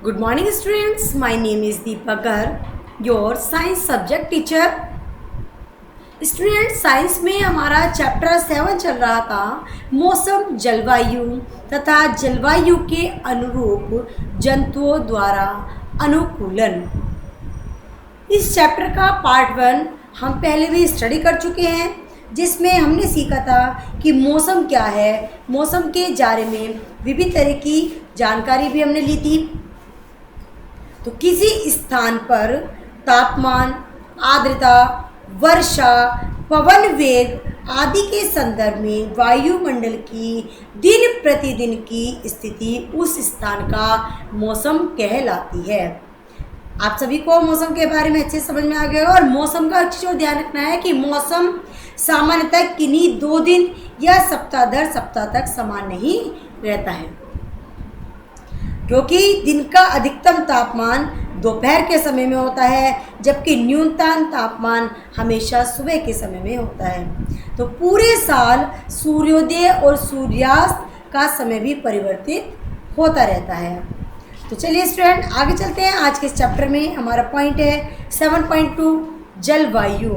Good morning students, my name is Deepa Gar, your science subject teacher. Student science में हमारा chapter 7 चल रहा था मौसम जलवायु तथा जलवायु के अनुरूप जंतुओं द्वारा अनुकूलन। इस चैप्टर का पार्ट 1 हम पहले भी स्टडी कर चुके हैं, जिसमें हमने सीखा था कि मौसम क्या है, मौसम के बारे में विभिन्न तरह की जानकारी भी हमने ली थी। तो किसी स्थान पर तापमान, आर्द्रता, वर्षा, पवन वेग आदि के संदर्भ में वायुमंडल की दिन प्रतिदिन की स्थिति उस स्थान का मौसम कहलाती है। आप सभी को मौसम के बारे में अच्छे समझ में आ गया। और मौसम का अच्छे ध्यान रखना है कि मौसम सामान्यतः किन्हीं 2 दिन या सप्ताह दर सप्ताह तक समान नहीं रहता है, क्योंकि दिन का अधिकतम तापमान दोपहर के समय में होता है, जबकि न्यूनतम तापमान हमेशा सुबह के समय में होता है। तो पूरे साल सूर्योदय और सूर्यास्त का समय भी परिवर्तित होता रहता है। तो चलिए स्टूडेंट आगे चलते हैं। आज के इस चैप्टर में हमारा पॉइंट है 7.2 जलवायु।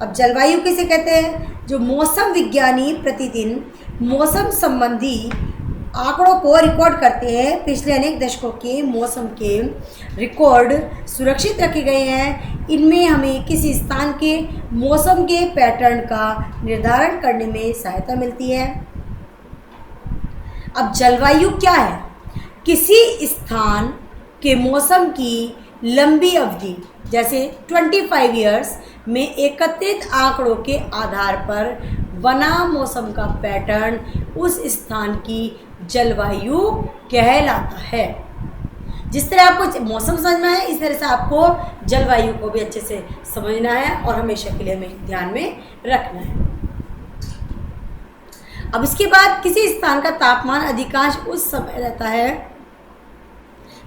अब जलवायु किसे कहते हैं? जो मौसम विज्ञानी प्रतिदिन मौसम संबंधी आंकड़ों को रिकॉर्ड करते हैं। पिछले अनेक दशकों के मौसम के रिकॉर्ड सुरक्षित रखे गए हैं। इनमें हमें किसी स्थान के मौसम के पैटर्न का निर्धारण करने में सहायता मिलती है। अब जलवायु क्या है? किसी स्थान के मौसम की लंबी अवधि जैसे 25 ईयर्स में एकत्रित आंकड़ों के आधार पर बना मौसम का पैटर्न उस स्थान की जलवायु कहलाता है। जिस तरह आपको मौसम समझना है, इस तरह से आपको जलवायु को भी अच्छे से समझना है और हमेशा के लिए हमें ध्यान में रखना है। अब इसके बाद किसी स्थान का तापमान अधिकांश उस समय रहता है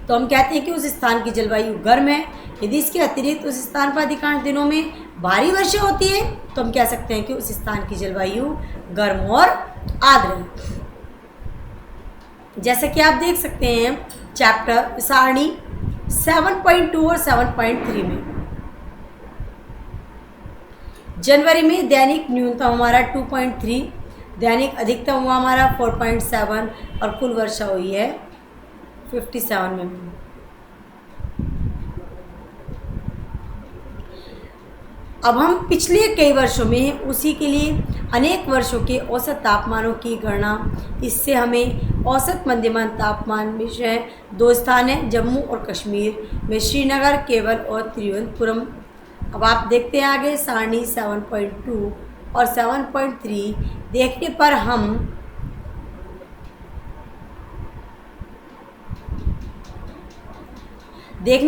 तो हम कहते हैं कि उस स्थान की जलवायु गर्म है। यदि इसके अतिरिक्त उस स्थान पर अधिकांश दिनों में भारी वर्षा होती है तो हम कह सकते हैं कि उस स्थान की जलवायु गर्म और आर्द्र है। जैसा कि आप देख सकते हैं चैप्टर सारणी 7.2 और 7.3 में जनवरी में दैनिक न्यूनतम हमारा 2.3, दैनिक अधिकतम हुआ हमारा 4.7 और कुल वर्षा हुई है 57 में। अब हम पिछले कई वर्षों में उसी के लिए अनेक वर्षों के औसत तापमानों की गणना, इससे हमें औसत मध्यमान तापमान मिश्र 2 स्थान हैं, जम्मू और कश्मीर में श्रीनगर, केवल और तिरुवनंतपुरम। अब आप देखते हैं आगे सारणी 7.2 और 7.3 देखने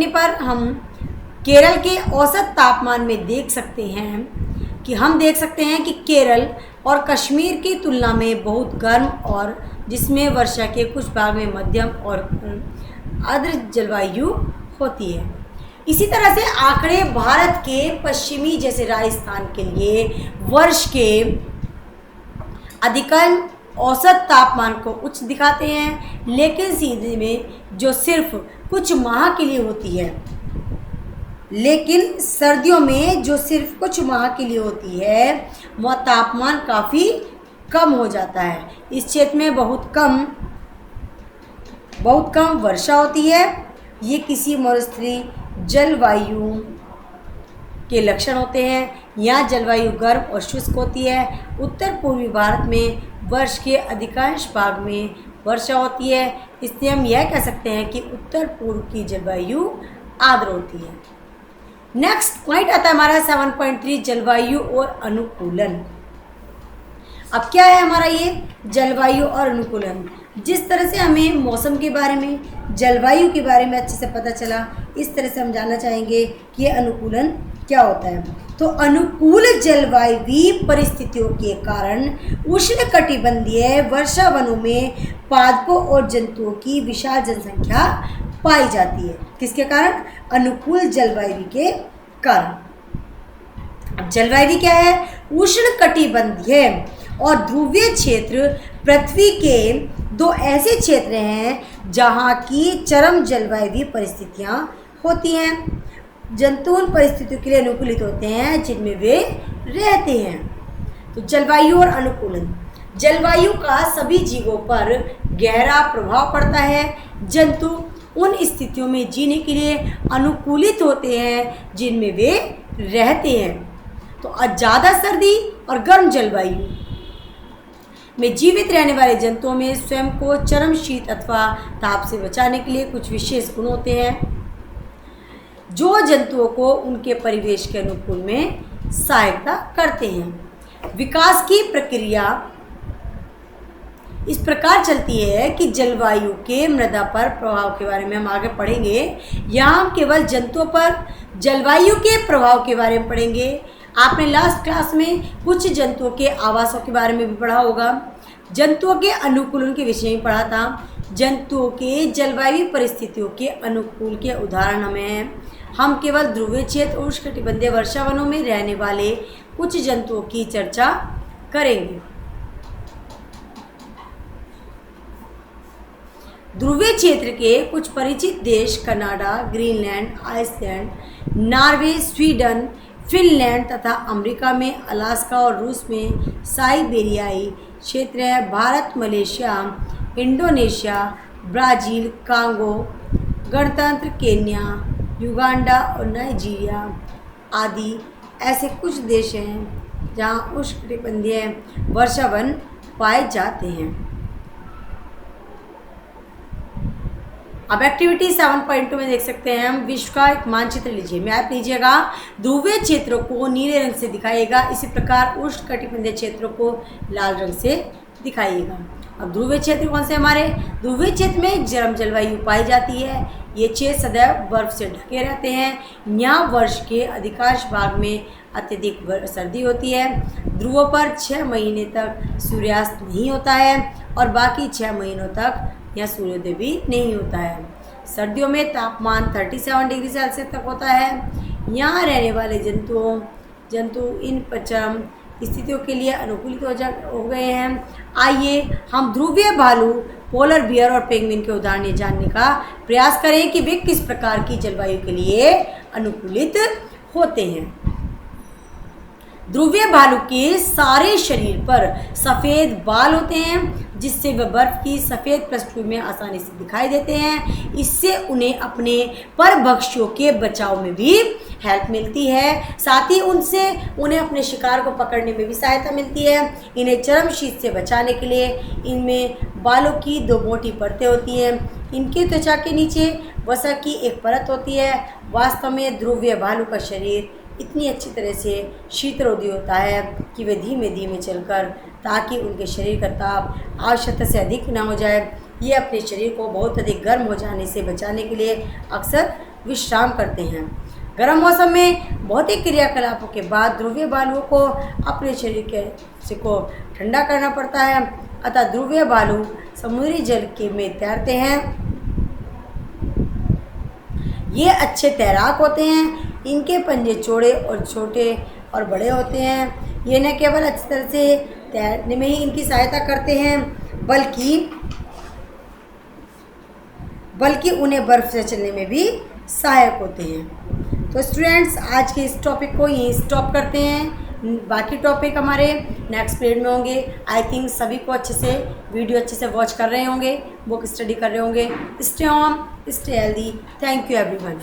पर हम केरल के औसत तापमान में देख सकते हैं कि केरल और कश्मीर की तुलना में बहुत गर्म और जिसमें वर्षा के कुछ भाग में मध्यम और आर्द्र जलवायु होती है। इसी तरह से आंकड़े भारत के पश्चिमी जैसे राजस्थान के लिए वर्ष के अधिकतम औसत तापमान को उच्च दिखाते हैं, लेकिन सीधे में जो सिर्फ कुछ माह के लिए होती है, लेकिन सर्दियों में जो सिर्फ कुछ माह के लिए होती है वह तापमान काफ़ी कम हो जाता है। इस क्षेत्र में बहुत कम वर्षा होती है। ये किसी मरुस्थलीय जलवायु के लक्षण होते हैं। यहाँ जलवायु गर्म और शुष्क होती है। उत्तर पूर्वी भारत में वर्ष के अधिकांश भाग में वर्षा होती है, इसलिए हम यह कह सकते हैं कि उत्तर पूर्व की जलवायु आर्द्र होती है। नेक्स्ट पॉइंट आता है हमारा 7.3 जलवायु और अनुकूलन। अब क्या है हमारा ये जलवायु और अनुकूलन? जिस तरह से हमें मौसम के बारे में, जलवायु के बारे में अच्छे से पता चला, इस तरह से हम जानना चाहेंगे कि ये अनुकूलन क्या होता है। तो अनुकूल जलवायु परिस्थितियों के कारण उष्णकटिबंधीय वर्षा वनों में पादपों और जंतुओं की विशाल जनसंख्या पाई जाती है। किसके कारण? अनुकूल जलवायु के कारण। अब जलवायु क्या है? उष्णकटिबंधीय और ध्रुवीय क्षेत्र पृथ्वी के दो ऐसे क्षेत्र हैं जहाँ की चरम जलवायु परिस्थितियाँ होती हैं। जंतु उन परिस्थितियों के लिए अनुकूलित होते हैं जिनमें वे रहते हैं। तो जलवायु और अनुकूलन। जलवायु का सभी जीवों पर गहरा प्रभाव पड़ता है। जंतु उन स्थितियों में जीने के लिए अनुकूलित होते हैं जिनमें वे रहते हैं। तो ज़्यादा सर्दी और गर्म जलवायु में जीवित रहने वाले जंतुओं में स्वयं को चरम शीत अथवा ताप से बचाने के लिए कुछ विशेष गुण होते हैं जो जंतुओं को उनके परिवेश के अनुकूल में सहायता करते हैं। विकास की प्रक्रिया इस प्रकार चलती है कि जलवायु के मृदा पर प्रभाव के बारे में हम आगे पढ़ेंगे। यहाँ हम केवल जंतुओं पर जलवायु के प्रभाव के बारे में पढ़ेंगे। आपने लास्ट क्लास में कुछ जंतुओं के आवासों के बारे में भी पढ़ा होगा। जंतुओं के अनुकूलन के विषय में पढ़ा था। जंतुओं के जलवायु परिस्थितियों के अनुकूल के उदाहरण हमें हैं। हम केवल ध्रुवीय क्षेत्र उष्णकटिबंधीय वर्षावनों में रहने वाले कुछ जंतुओं की चर्चा करेंगे। ध्रुवीय क्षेत्र के कुछ परिचित देश Canada, Greenland, Iceland, Norway, Sweden, Finland तथा अमेरिका में अलास्का और रूस में साइबेरियाई क्षेत्र है। Bharat, Malaysia, Indonesia, Brazil, Congo, गणतंत्र केन्या, युगांडा और नाइजीरिया आदि ऐसे कुछ देश हैं जहाँ उष्णकटिबंधीय वर्षावन पाए जाते हैं। अब एक्टिविटी 7.2 में देख सकते हैं हम। विश्व का एक मानचित्र लीजिए, मैप लीजिएगा। ध्रुवीय क्षेत्रों को नीले रंग से दिखाइएगा, इसी प्रकार उष्णकटिबंधीय क्षेत्रों को लाल रंग से दिखाइएगा। अब ध्रुवीय क्षेत्र कौन से हमारे? ध्रुवीय क्षेत्र में गर्म जलवायु पाई जाती है। ये क्षेत्र सदैव बर्फ से ढके रहते हैं। यहाँ वर्ष के अधिकांश भाग में अत्यधिक सर्दी होती है। ध्रुवों पर 6 महीने तक सूर्यास्त नहीं होता है और बाकी 6 महीनों तक यहाँ सूर्योदय भी नहीं होता है। सर्दियों में तापमान 37 डिग्री सेल्सियस तक होता है। यहाँ रहने वाले जंतु इन चरम स्थितियों के लिए अनुकूलित हो गए हैं। आइए हम ध्रुवीय भालू, पोलर बियर और पेंगुइन के उदाहरण जानने का प्रयास करें कि वे किस प्रकार की जलवायु के लिए अनुकूलित होते हैं। ध्रुवीय भालू के सारे शरीर पर सफ़ेद बाल होते हैं जिससे वह बर्फ की सफ़ेद पृष्ठभूमि में आसानी से दिखाई देते हैं। इससे उन्हें अपने परभक्षियों के बचाव में भी हेल्प मिलती है। साथ ही उन्हें अपने शिकार को पकड़ने में भी सहायता मिलती है। इन्हें चरम शीत से बचाने के लिए इनमें बालों की 2 मोटी परतें होती हैं। इनके त्वचा के नीचे वसा की एक परत होती है। वास्तव में ध्रुवीय भालू का शरीर इतनी अच्छी तरह से शीतरोधी होता है कि वे धीमे धीमे चलकर, ताकि उनके शरीर का ताप आवश्यकता से अधिक ना हो जाए, ये अपने शरीर को बहुत अधिक गर्म हो जाने से बचाने के लिए अक्सर विश्राम करते हैं। गर्म मौसम में भौतिक क्रियाकलापों के बाद ध्रुवीय भालुओं को अपने शरीर को ठंडा करना पड़ता है। अतः ध्रुवीय भालू समुद्री जल में तैरते हैं। ये अच्छे तैराक होते हैं। इनके पंजे चौड़े और छोटे और बड़े होते हैं। ये न केवल अच्छी तरह से तैरने में ही इनकी सहायता करते हैं बल्कि उन्हें बर्फ से चलने में भी सहायक होते हैं। तो स्टूडेंट्स, आज के इस टॉपिक को यहीं स्टॉप करते हैं। बाकी टॉपिक हमारे नेक्स्ट पीरियड में होंगे। आई थिंक सभी को वीडियो अच्छे से वॉच कर रहे होंगे, बुक स्टडी कर रहे होंगे। Stay home, stay healthy. Thank you everyone.